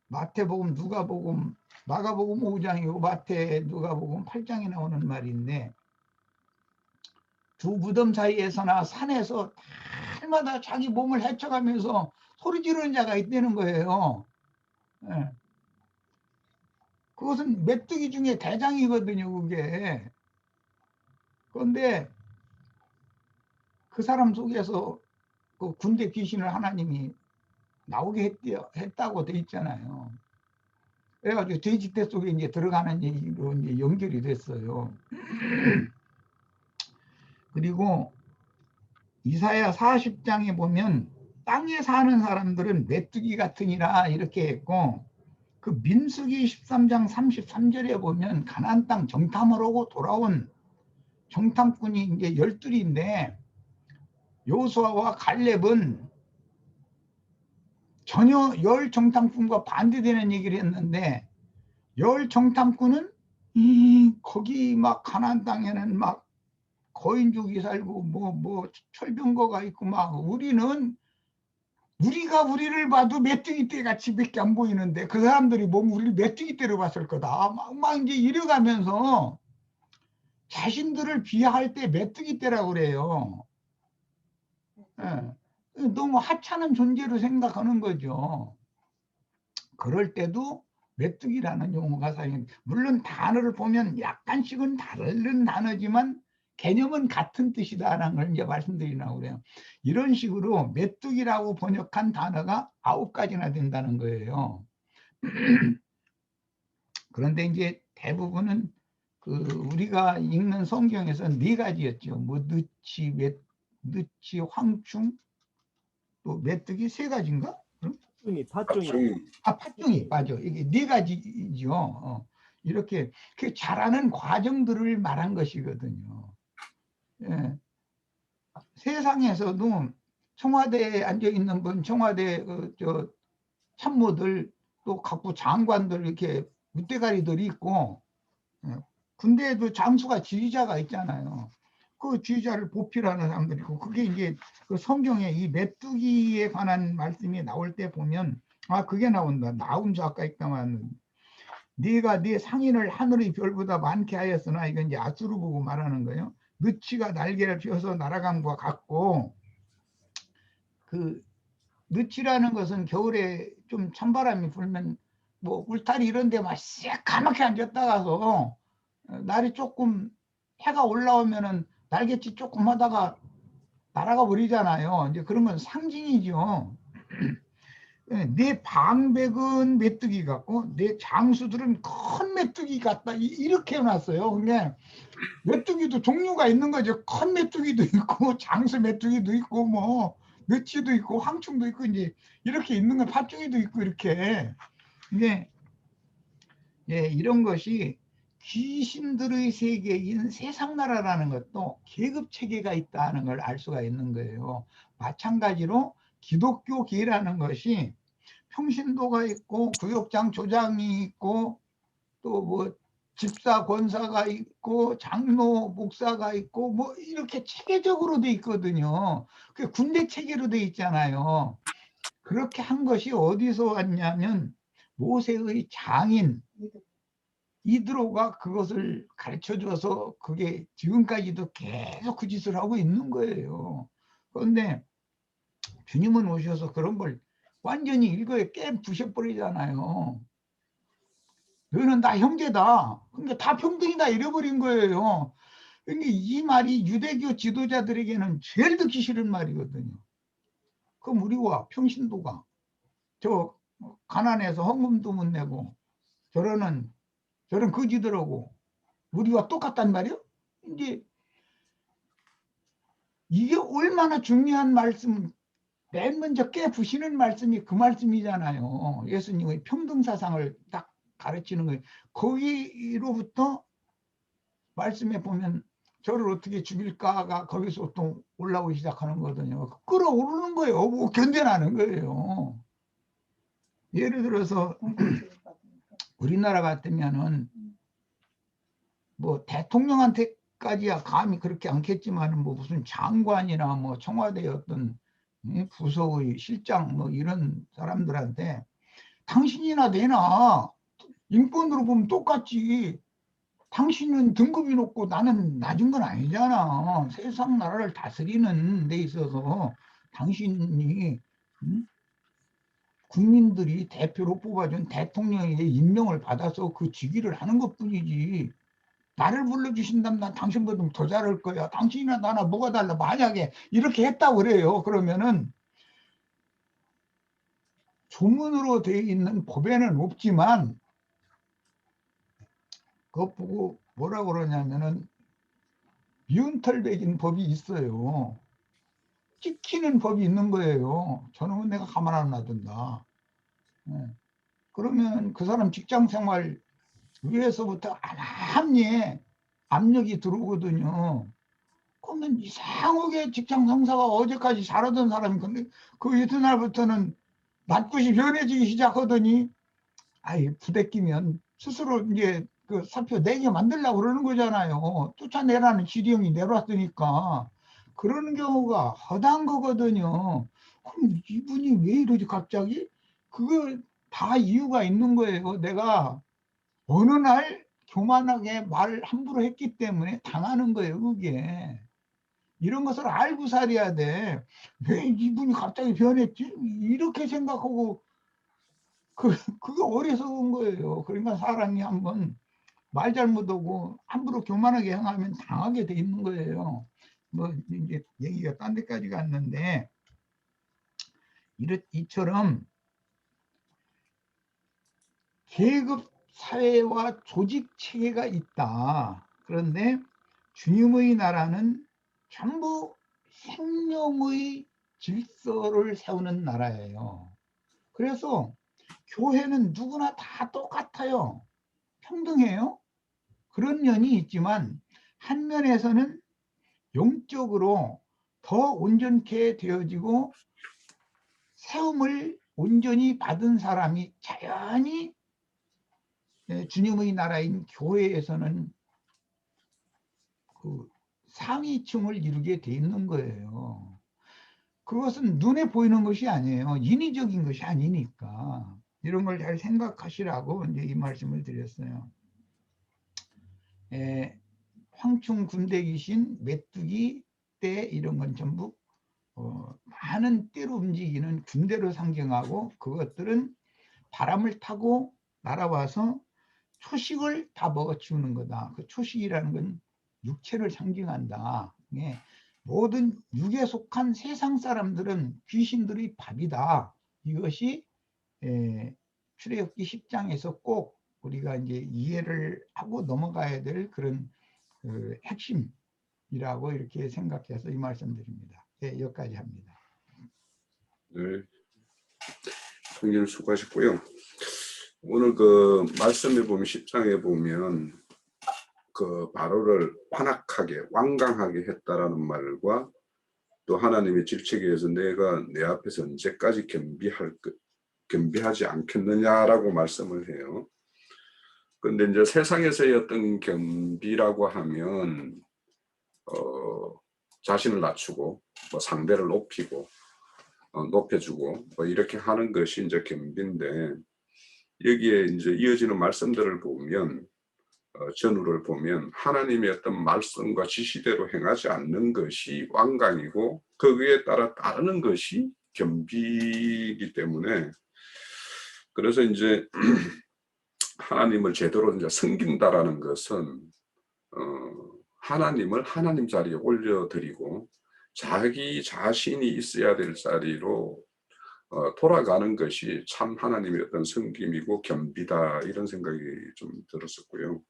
Speaker 3: 마태복음, 누가복음, 마가복음 5장이고 마태, 누가복음 8장에 나오는 말인데 두 무덤 사이에서나 산에서 날마다 자기 몸을 헤쳐가면서 소리 지르는 자가 있다는 거예요. 예. 그것은 메뚜기 중에 대장이거든요, 그게. 그런데 그 사람 속에서 그 군대 귀신을 하나님이 나오게 했다고 돼 있잖아요. 그래가지고 돼지떼 속에 이제 들어가는 얘기로 이제 연결이 됐어요. 그리고 이사야 40장에 보면 땅에 사는 사람들은 메뚜기 같으니라 이렇게 했고 그 민수기 13장 33절에 보면 가나안 땅 정탐을 하고 돌아온 정탐꾼이 이제 12인데 요수아와 갈렙은 전혀 열 정탐꾼과 반대되는 얘기를 했는데 열 정탐꾼은 거기 막 가나안 땅에는 막 거인족이 살고 뭐 철병거가 있고 막 우리가 우리를 봐도 메뚜기 떼 같이 밖에 안 보이는데 그 사람들이 몸 우리를 메뚜기 떼로 봤을 거다. 막 이제 이래가면서 자신들을 비하할 때 메뚜기 떼라고 그래요. 예. 너무 하찮은 존재로 생각하는 거죠. 그럴 때도 메뚜기라는 용어가 사용. 물론 단어를 보면 약간씩은 다른 단어지만 개념은 같은 뜻이다라는 걸 이제 말씀드리려고 그래요. 이런 식으로 메뚜기라고 번역한 단어가 9가지나 된다는 거예요. 그런데 이제 대부분은 그 우리가 읽는 성경에서 4가지였죠. 뭐 느치, 황충, 또 메뚜기 3가지인가?
Speaker 4: 팥종이.
Speaker 3: 팥종이 맞아. 이게 4가지죠. 이렇게 그 자라는 과정들을 말한 것이거든요. 예. 세상에서도 청와대에 앉아 있는 분, 청와대 저 참모들 또 각부 장관들 이렇게 무대가리들이 있고 군대에도 장수가 지휘자가 있잖아요. 그 지휘자를 보필하는 사람들이 있고 그게 이제 그 성경에 이 메뚜기에 관한 말씀이 나올 때 보면 그게 나온다. 나훔서 아까 있다만 네가 네 상인을 하늘의 별보다 많게 하였으나 이건 이제 아수르 보고 말하는 거예요. 느치가 날개를 펴서 날아감과 같고 그 느치라는 것은 겨울에 좀 찬바람이 불면 뭐 울타리 이런 데 막 새까맣게 앉았다가서 날이 조금 해가 올라오면은 날갯짓 조금 하다가 날아가 버리잖아요. 이제 그런 건 상징이죠. 내 방백은 메뚜기 같고 내 장수들은 큰 메뚜기 같다 이렇게 해놨어요. 근데 메뚜기도 종류가 있는 거죠. 큰 메뚜기도 있고 장수 메뚜기도 있고 뭐 느치도 있고 황충도 있고 이제 이렇게 있는 거 팥종이도 있고 이렇게 이게 이런 것이 귀신들의 세계인 세상나라라는 것도 계급 체계가 있다는 걸 알 수가 있는 거예요. 마찬가지로 기독교계라는 것이 평신도가 있고 구역장 조장이 있고 또 뭐 집사 권사가 있고 장로 목사가 있고 뭐 이렇게 체계적으로 돼 있거든요. 그 군대 체계로 돼 있잖아요. 그렇게 한 것이 어디서 왔냐면 모세의 장인 이드로가 그것을 가르쳐 줘서 그게 지금까지도 계속 그 짓을 하고 있는 거예요. 그런데 주님은 오셔서 그런 걸 완전히 일거에 깨 부셔버리잖아요. 너는 나 형제다. 그러니까 다 평등이다 이래버린 거예요. 그러니까 이 말이 유대교 지도자들에게는 제일 듣기 싫은 말이거든요. 그럼 우리와 평신도가 저 가난해서 헌금도 못 내고 저런 거지들하고 우리와 똑같단 말이요? 이제 이게 얼마나 중요한 말씀, 맨 먼저 깨부시는 말씀이 그 말씀이잖아요. 예수님의 평등사상을 딱 가르치는 거예요. 거기로부터 말씀에 보면 저를 어떻게 죽일까가 거기서 또 올라오기 시작하는 거거든요. 끌어오르는 거예요. 뭐 견뎌나는 거예요. 예를 들어서 우리나라 같으면은 뭐 대통령한테까지야 감히 그렇게 않겠지만 뭐 무슨 장관이나 뭐 청와대 어떤 부서의 실장 뭐 이런 사람들한테 당신이나 내나 인권으로 보면 똑같지. 당신은 등급이 높고 나는 낮은 건 아니잖아. 세상 나라를 다스리는 데 있어서 당신이 국민들이 대표로 뽑아준 대통령에게 임명을 받아서 그 직위를 하는 것뿐이지. 나를 불러주신다면 난 당신보다 더 잘할 거야. 당신이나 나나 뭐가 달라. 만약에 이렇게 했다고 그래요. 그러면은 조문으로 되어 있는 법에는 없지만 그것 보고 뭐라고 그러냐면은 미운털백인 법이 있어요. 찍히는 법이 있는 거예요. 저놈은 내가 가만 안 놔둔다. 그러면 그 사람 직장 생활 위에서부터 암암리에 압력이 들어오거든요. 그러면 이상하게 직장 상사가 어제까지 잘하던 사람이 근데 그 이튿날부터는 낯굿이 변해지기 시작하더니 아이 부대끼면 스스로 이제 그 사표 내게 만들려고 그러는 거잖아요. 쫓아내라는 지령이 내려왔으니까. 그러는 경우가 허다한 거거든요. 그럼 이분이 왜 이러지 갑자기? 그거 다 이유가 있는 거예요. 내가 어느 날 교만하게 말 함부로 했기 때문에 당하는 거예요. 그게. 이런 것을 알고 살아야 돼. 왜 이분이 갑자기 변했지? 이렇게 생각하고 그게 어리석은 거예요. 그러니까 사람이 한번 말 잘못하고 함부로 교만하게 행하면 당하게 돼 있는 거예요. 뭐 이제 얘기가 딴 데까지 갔는데 이처럼 계급 사회와 조직 체계가 있다. 그런데 주님의 나라는 전부 생명의 질서를 세우는 나라예요. 그래서 교회는 누구나 다 똑같아요. 평등해요. 그런 면이 있지만 한 면에서는 영적으로 더 온전케 되어지고 세움을 온전히 받은 사람이 자연히 주님의 나라인 교회에서는 그 상위층을 이루게 돼 있는 거예요. 그것은 눈에 보이는 것이 아니에요. 인위적인 것이 아니니까. 이런 걸 잘 생각하시라고 이제 이 말씀을 드렸어요. 황충 군대 귀신, 메뚜기 떼 이런 건 전부 많은 떼로 움직이는 군대로 상징하고 그것들은 바람을 타고 날아와서 초식을 다 먹어치우는 거다. 그 초식이라는 건 육체를 상징한다. 모든 육에 속한 세상 사람들은 귀신들의 밥이다. 이것이 출애굽기 10장에서 꼭 우리가 이제 이해를 하고 넘어가야 될 그런 그 핵심이라고 이렇게 생각해서 이 말씀드립니다. 네, 여기까지 합니다.
Speaker 1: 네, 성님 수고하셨고요. 오늘 그 말씀에 보면 10장에 보면 그 바로를 완악하게 완강하게 했다라는 말과 또 하나님의 질책에 의해서 내가 내 앞에서 언제까지 겸비하지 않겠느냐라고 말씀을 해요. 근데 이제 세상에서의 어떤 겸비라고 하면 자신을 낮추고 뭐 상대를 높이고 높여주고 뭐 이렇게 하는 것이 이제 겸비인데 여기에 이제 이어지는 말씀들을 보면 전후를 보면 하나님의 어떤 말씀과 지시대로 행하지 않는 것이 완강이고 거기에 따라 따르는 것이 겸비이기 때문에 그래서 이제 하나님을 제대로 이제 섬긴다라는 것은 하나님을 하나님 자리에 올려드리고 자기 자신이 있어야 될 자리로 돌아가는 것이 참 하나님의 어떤 섬김이고 겸비다 이런 생각이 좀 들었었고요.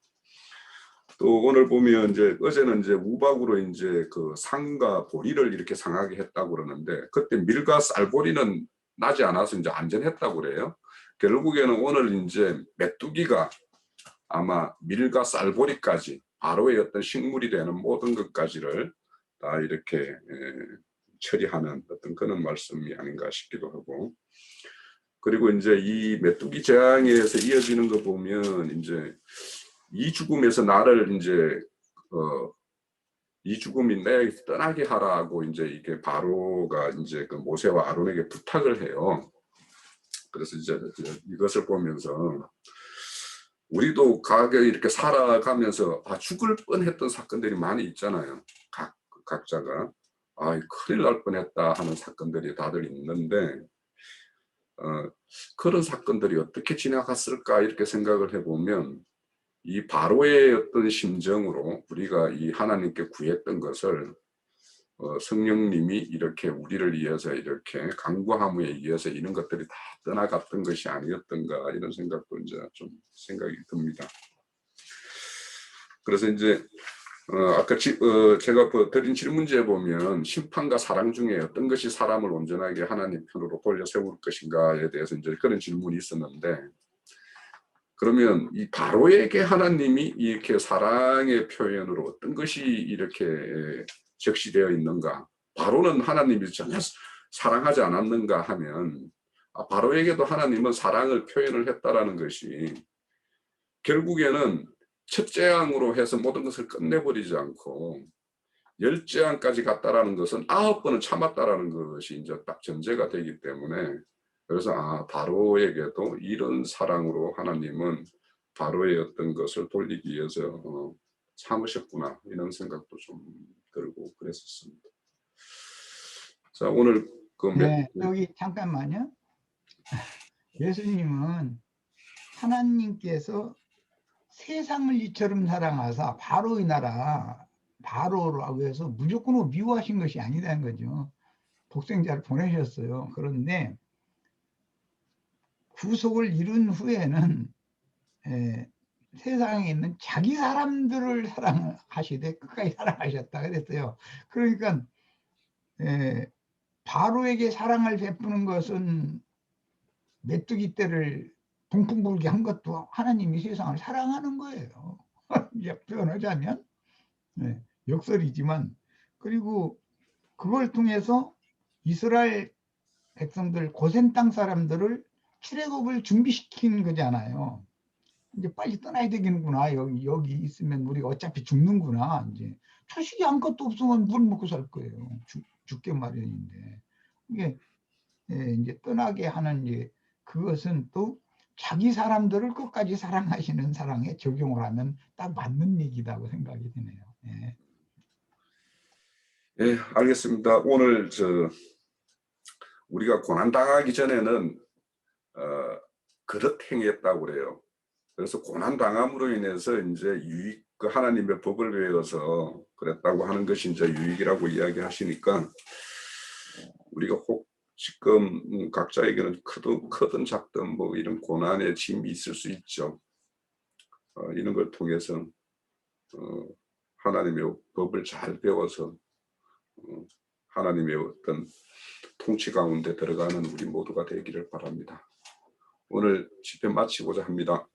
Speaker 1: 또 오늘 보면 이제 어제는 이제 우박으로 이제 그 상과 보리를 이렇게 상하게 했다고 그러는데 그때 밀과 쌀보리는 나지 않아서 이제 안전했다고 그래요. 결국에는 오늘 이제 메뚜기가 아마 밀과 쌀보리까지 바로의 어떤 식물이 되는 모든 것까지를 다 이렇게 처리하는 어떤 그런 말씀이 아닌가 싶기도 하고, 그리고 이제 이 메뚜기 재앙에서 이어지는 거 보면 이제 이 죽음에서 나를 이제 이 죽음이 내 떠나게 하라고 이제 이게 바로가 이제 그 모세와 아론에게 부탁을 해요. 그래서 이제 이것을 보면서 우리도 가게 이렇게 살아가면서 죽을 뻔했던 사건들이 많이 있잖아요. 각자가 큰일 날 뻔했다 하는 사건들이 다들 있는데 그런 사건들이 어떻게 지나갔을까 이렇게 생각을 해보면 이 바로의 어떤 심정으로 우리가 이 하나님께 구했던 것을 성령님이 이렇게 우리를 위해서 이렇게 간구함에 의해서 이런 것들이 다 떠나갔던 것이 아니었던가 이런 생각도 이제 좀 생각이 듭니다. 그래서 이제 아까 제가 드린 질문지에 보면 심판과 사랑 중에 어떤 것이 사람을 온전하게 하나님 편으로 돌려 세울 것인가에 대해서 이제 그런 질문이 있었는데, 그러면 이 바로에게 하나님이 이렇게 사랑의 표현으로 어떤 것이 이렇게 적시되어 있는가? 바로는 하나님이 전혀 사랑하지 않았는가 하면 바로에게도 하나님은 사랑을 표현을 했다라는 것이 결국에는 첫 재앙으로 해서 모든 것을 끝내버리지 않고 10재앙까지 갔다라는 것은 9번은 참았다라는 것이 이제 딱 전제가 되기 때문에, 그래서 바로에게도 이런 사랑으로 하나님은 바로의 어떤 것을 돌리기 위해서 참으셨구나 이런 생각도 좀 들고 그랬었습니다. 자, 오늘
Speaker 3: 네, 여기 잠깐만요. 예수님은 하나님께서 세상을 이처럼 사랑하사 바로의 나라, 바로라고 해서 무조건 미워하신 것이 아니라는 거죠. 독생자를 보내셨어요. 그런데 구속을 이룬 후에는 세상에 있는 자기 사람들을 사랑하시되 끝까지 사랑하셨다 그랬어요. 그러니까 바로에게 사랑을 베푸는 것은 메뚜기 떼를 동풍 불게 한 것도 하나님이 세상을 사랑하는 거예요. 이제 표현하자면 역설이지만, 그리고 그걸 통해서 이스라엘 백성들, 고센 땅 사람들을 출애굽을 준비시킨 거잖아요. 이제 빨리 떠나야 되겠구나. 여기 있으면 우리가 어차피 죽는구나. 이제 초식이 아무것도 없으면 물 먹고 살 거예요. 죽게 마련인데. 이게 이제 떠나게 하는 그것은 또 자기 사람들을 끝까지 사랑하시는 사랑에 적용을 하면 딱 맞는 얘기라고 생각이 드네요. 예.
Speaker 1: 예, 알겠습니다. 오늘 우리가 고난 당하기 전에는 그릇 행했다고 그래요. 그래서 고난 당함으로 인해서 이제 그 하나님의 법을 외워서 그랬다고 하는 것이 이제 유익이라고 이야기하시니까, 우리가 혹 지금 각자에게는 크든 작든 뭐 이런 고난의 짐이 있을 수 있죠. 이런 걸 통해서 하나님의 법을 잘 배워서 하나님의 어떤 통치 가운데 들어가는 우리 모두가 되기를 바랍니다. 오늘 집회 마치고자 합니다.